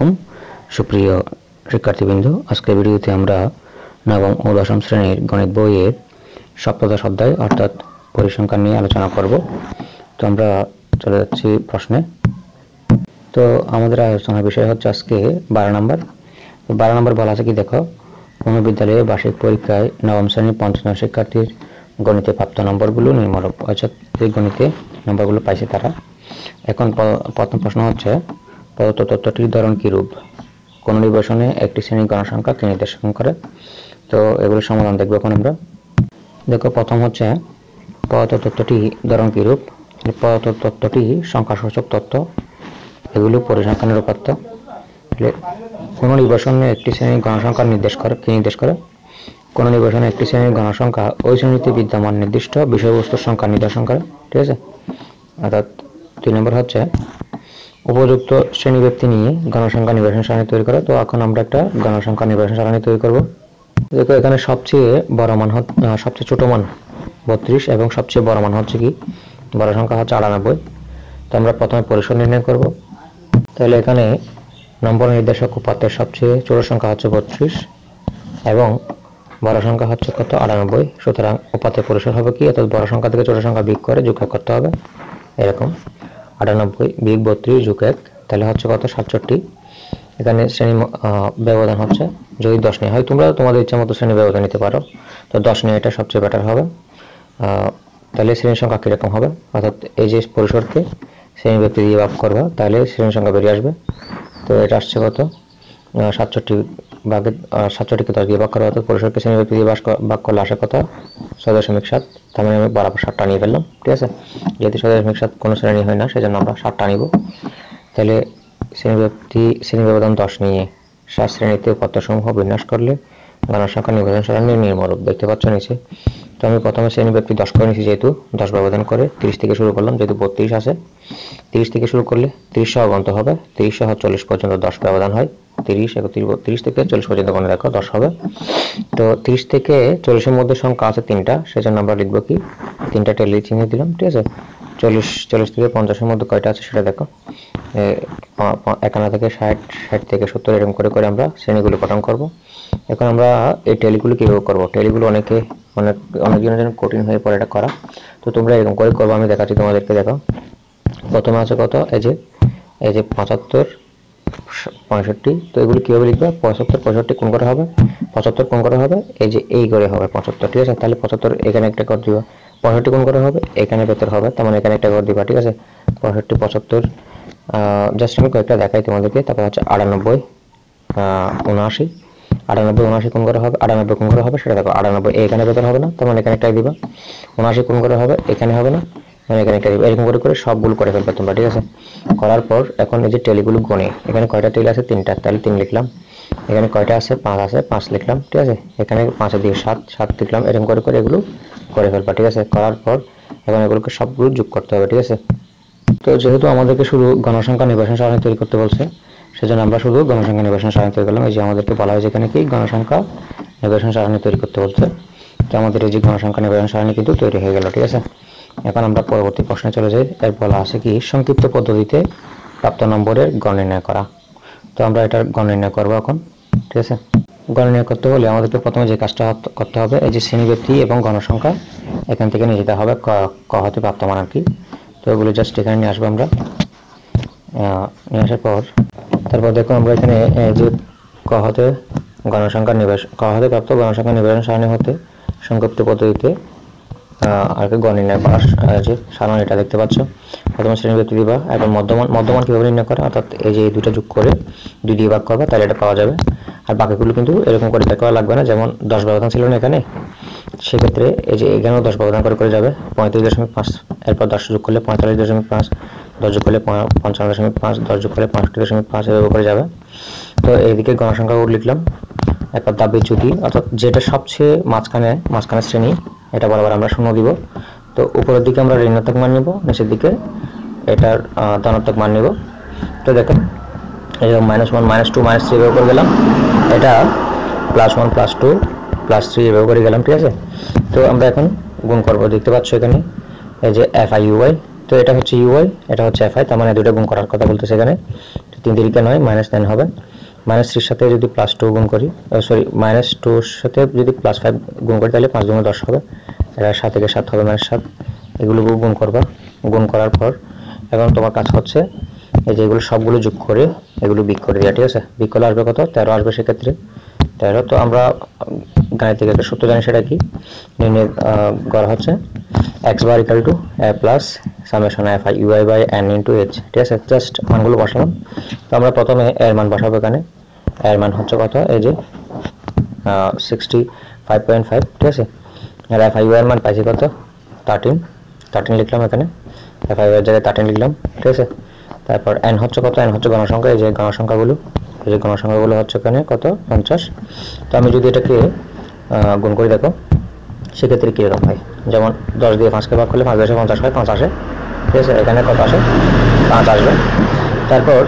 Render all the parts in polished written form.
আলাইকুম সুপ্রিয় শিক্ষার্থীবৃন্দ। আজকের ভিডিওতে আমরা নবম ও দশম শ্রেণীর গণিত বইয়ের সপ্তদশ অধ্যায় অর্থাৎ পরিসংখ্যান নিয়ে আলোচনা করব। তো আমরা চলে যাচ্ছি প্রশ্নে। তো আমাদের আলোচনার বিষয় হচ্ছে আজকে 12 নম্বর। 12 নম্বর বলা আছে কি দেখো, কোন বিদ্যালয়ে বার্ষিক পরীক্ষায় নবম শ্রেণীর 55 শিক্ষার্থীর গণিতে প্রাপ্ত নম্বরগুলো নিম্নরূপ। অর্থাৎ এই গণিতে নম্বরগুলো পাইছে তারা। এখন প্রথম প্রশ্ন হচ্ছে প্রদত্ত তথ্যটির ধরন কি রূপ? কোন নির্বাচনে একটি শ্রেণীর গণসংখ্যা কি নির্দেশন করে? তো এগুলো সমাধান দেখবো এখন আমরা। দেখো, প্রথম হচ্ছে প্রদত্ত তথ্যটি ধরন কি রূপ। প্রদত্ত তথ্যটি সংখ্যাসূচক তথ্য, এগুলো পরিসংখ্যানের উপাত্ত। কোন নির্বাচনে একটি শ্রেণীর গণসংখ্যা নির্দেশ করে? কোন নির্বাচনে একটি শ্রেণীর গণসংখ্যা ওই শ্রেণীতে বিদ্যমান নির্দিষ্ট বিষয়বস্তুর সংখ্যা নির্দেশন করে। ঠিক আছে, অর্থাৎ 2 নম্বর হচ্ছে উপযুক্ত শ্রেণীব্যক্তি নিয়ে গণসংখ্যা নির্বাচন সারণী তৈরি করে। তো এখন আমরা একটা গণসংখ্যা নির্বাচন সারণী তৈরি করব। দেখো, এখানে সবচেয়ে বড় মান সবচেয়ে ছোট মান 32 এবং সবচেয়ে বড় মান হচ্ছে কি, বড় সংখ্যা হচ্ছে 98। তো আমরা প্রথমে পরিসর নির্ণয় করব। তাহলে এখানে নম্বর নির্দেশক উপাত্তের সবচেয়ে ছোট সংখ্যা হচ্ছে 32 এবং বড় সংখ্যা হচ্ছে কত, 98। সুতরাং উপাত্তের পরিসর হবে কি, অর্থাৎ বড় সংখ্যা থেকে ছোট সংখ্যা বিয়োগ করে যোগ করতে হবে। এরকম 98 বিয়োগ 32 যোগ 1, তাহলে হচ্ছে কত, 67। এখানে শ্রেণী ব্যবধান হচ্ছে, যদি 10 নেওয়া হয়, তোমরা তোমাদের ইচ্ছা মতো শ্রেণী ব্যবধান নিতে পারো। তো 10 নিয়ে এটা সবচেয়ে বেটার হবে। তাহলে শ্রেণীর সংখ্যা কীরকম হবে, অর্থাৎ এই যে পরিসরকে শ্রেণী ব্যক্তি দিয়ে ভাগ করবা, তাহলে শ্রেণীর সংখ্যা বেরিয়ে আসবে। তো এটা আসছে কত, 67 ভাগে 67কে 10 দিয়ে ভাগ করা, অর্থাৎ পরিসরকে শ্রেণী ব্যক্তি দিয়ে ভাগ করলে আসে কত, 6.7। তার মানে আমি বরাবর 7টা নিয়ে ফেললাম। ঠিক আছে, যেহেতু 6.7 কোনো শ্রেণী হয় না, সেজন্য আমরা 7টা নিব। তাহলে শ্রেণী ব্যবধান 10 নিয়ে 7 শ্রেণীতে উপাত্তসমূহ বিন্যাস করলে গণসংখ্যা নির্বাচন সারণীর নিম্নরূপ। দেখতে পাচ্ছ নিচে। তো আমি প্রথমে শ্রেণী ব্যক্তি 10 করে নিয়েছি, যেহেতু 10 ব্যবধান করে 30 থেকে শুরু করলাম, যেহেতু 32 আছে। 30 থেকে শুরু করলে 30 সহ গণতে হবে, 30 সহ 40 পর্যন্ত 10 ব্যবধান হয়। 30, 31, 30 থেকে 40 পর্যন্ত গণে দেখো 10 হবে। তো 30 থেকে 40-এর মধ্যে সংখ্যা আছে 3টা, সেজন্য আমরা লিখবো কি, 3টা টেলি চিহ্ন দিলাম। ঠিক আছে, 40 থেকে 50-এর মধ্যে কয়টা আছে সেটা দেখো, 51 থেকে 60, 60 থেকে 70, এরকম করে করে আমরা শ্রেণীগুলো গঠন করব। এখন আমরা এই টেলিগুলো কীভাবে করবো, টেলিগুলো অনেকজনের জন্য কঠিন হয়ে পড়ে এটা করা। তো তোমরা এরকম করে করবো, আমি দেখাচ্ছি তোমাদেরকে। দেখো, প্রথমে আছে কত, এই যে 75, 65। তো এগুলো কীভাবে লিখবে, 75, 65 কোণ করা হবে, 75 কোণ করা হবে, এই যে এই করে হবে 75। ঠিক আছে, তাহলে 75 এখানে একটা ঘর দিবা, 65 কোণ করা হবে, এখানে ভেতর হবে, তার মানে এখানে একটা ঘর দিবা। ঠিক আছে, 65, 75, জাস্ট আমি কয়েকটা দেখাই তোমাদেরকে। তারপর হচ্ছে 98, 79, 98, 79 কোণ করা হবে, 98 কোণ করা হবে, সেটা দেখো 98 এখানে ভেতর হবে না, তার মানে এখানে একটা দিবা। 79 কোণ করা হবে, এখানে হবে না, মানে এখানে একটা দিবা। এরকম করে করে সবগুলো করে ফেলবে তোমরা। ঠিক আছে, করার পর এখন এই যে টেলিগুলো গণে, এখানে কয়টা টেলি আছে, 3টা, তাহলে 3 লিখলাম। এখানে কয়টা আছে, 5 আছে, 5 লিখলাম। ঠিক আছে, এখানে 5 দিয়ে 7 লিখলাম। এরকম করে করে এগুলো করে ফেলবা। ঠিক আছে, করার পর এখন এগুলোকে সবগুলো যোগ করতে হবে। ঠিক আছে, তো যেহেতু আমাদেরকে শুধু গণসংখ্যা নির্বাচন সারণী তৈরি করতে বলছে, সেজন্য আমরা শুধু গণসংখ্যা নির্বাচন সারণী তৈরি করলাম। এই যে আমাদেরকে বলা হয়েছে এখানে কি, গণসংখ্যা নির্বাচন সারণী তৈরি করতে বলছে। তো আমাদের এই যে গণসংখ্যা নির্বাচন সারণী কিন্তু তৈরি হয়ে গেল। ঠিক আছে, এখন আমরা পরবর্তী প্রশ্নে চলে যাই। এর বলা আছে কি, সংক্ষিপ্ত পদ্ধতিতে প্রাপ্ত নম্বরের গণ নির্ণয় করা। তো আমরা এটার গণ নির্ণয় করবো এখন। ঠিক আছে, গণ নির্ণয় করতে হলে আমাদেরকে প্রথমে যে কাজটা করতে হবে, এই যে শ্রেণীব্যক্তি এবং গণসংখ্যা এখান থেকে নিয়ে যেতে হবে ক হতে প্রাপ্ত মান আর কি। তো এগুলো জাস্ট এখানে নিয়ে আসবো আমরা। নিয়ে আসার পর তারপর দেখো, আমরা এখানে যে ক হতে প্রাপ্ত গণসংখ্যা নির্বাচন সারণী হতে সংক্ষিপ্ত পদ্ধতিতে আর কি গণ নির্ণয় করার যে সারণীটা দেখতে পাচ্ছ। প্রথমে শ্রেণীব্যক্তি দিবা, এখন মধ্যমান কীভাবে নির্ণয় করে, অর্থাৎ এই যে দুটো যোগ করে 2 দিয়ে ভাগ করবে, তাহলে এটা পাওয়া যাবে। আর বাকিগুলো কিন্তু এরকম করে বের করা লাগবে না। যেমন 10 ব্যবধান ছিল না এখানে, সেক্ষেত্রে এই যে এখানেও 10 ব্যবধান করে করে যাবে, 35.5। এরপর 10 যোগ করলে 45.5, 10 যোগ করলে 55.5, 10 যোগ করলে 65.5, এভাবে করে যাবে। তো এইদিকে গণসংখ্যাগুলো লিখলাম। এরপর দাবি যদি, অর্থাৎ যেটা সবচেয়ে মাঝখানে শ্রেণী, এটা বরাবর আমরা 0 দিব। তো উপরের দিকে আমরা ঋণাত্মক মান নিব, নিচের দিকে এটার ধনাত্মক মান নিব। তো দেখেন, এই যে -1, -2, -3 এভাবে করে গেলাম, এটা +1, +2, +3 এভাবে করে গেলাম। ঠিক আছে, তো আমরা এখন গুণ করব। দেখতে পাচ্ছ এখানে এই যে FI UY, তো এটা হচ্ছে UY, এটা হচ্ছে FI, তার মানে দুটো গুণ করার কথা বলতেছে এখানে। 3 তিরিকে 9 -9 হবে। -3 সাথে যদি +2 গুণ করি, সরি -2 এর সাথে যদি +5 গুণ করি তাহলে 5 × 10 হবে। এর 7 থেকে 7 হবে -7। এগুলো গুণ করবা, গুণ করার পর এখন তোমার কাজ হচ্ছে এই যে এগুলো সবগুলো যোগ করে এগুলো বিয়োগ করে দেওয়া, ঠিক আছে? বিয়োগ করলে আসবে কত? 13 আসবে সেক্ষেত্রে 13। তো আমরা গাণিতিক একটা সূত্র জানি, সেটা কি নির্ণয় করা হচ্ছে x bar = a plus summation fi ui / n into h, ঠিক আছে? জাস্ট মানগুলো বসালাম। তো আমরা প্রথমে এর মান বসাবো এখানে। এর মান হচ্ছে কত? এই যে 65.5, ঠিক আছে? আর fi এর মান পাইছি কত? 13 লিখলাম এখানে, fi এর জায়গায় 13 লিখলাম, ঠিক আছে? তারপর n হচ্ছে কত? n হচ্ছে গণসংখ্যা, এই যে গণসংখ্যাগুলো, এই যে গণসংখ্যাগুলো হচ্ছে এখানে কত? 50। তো আমি যদি এটাকে গুণ করে দেখো সেক্ষেত্রে কীরকম হয়, যেমন 10 দিয়ে 5কে ভাগ করলে 5 × 50 হয়, 5 আসে, ঠিক আছে? এখানে কত আসে? 5 আসবে। তারপর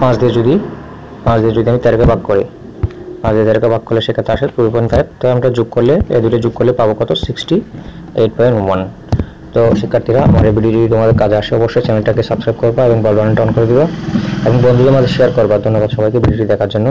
5 দিয়ে যদি আমি 13কে ভাগ করি, 5 দিয়ে 13কে ভাগ করলে সেক্ষেত্রে আসে 2.5। তো আমরা যোগ করলে এই দুটো যোগ করলে পাবো কত? 68.1। তো শিক্ষার্থীরা, আমার এই ভিডিওটি তোমাদের কাজে আসে অবশ্যই চ্যানেলটাকে সাবস্ক্রাইব করবা এবং বেল বাটনটা অন করে দিবা এবং বন্ধুদের মাঝে শেয়ার করবা। ধন্যবাদ সবাইকে ভিডিওটি দেখার জন্য।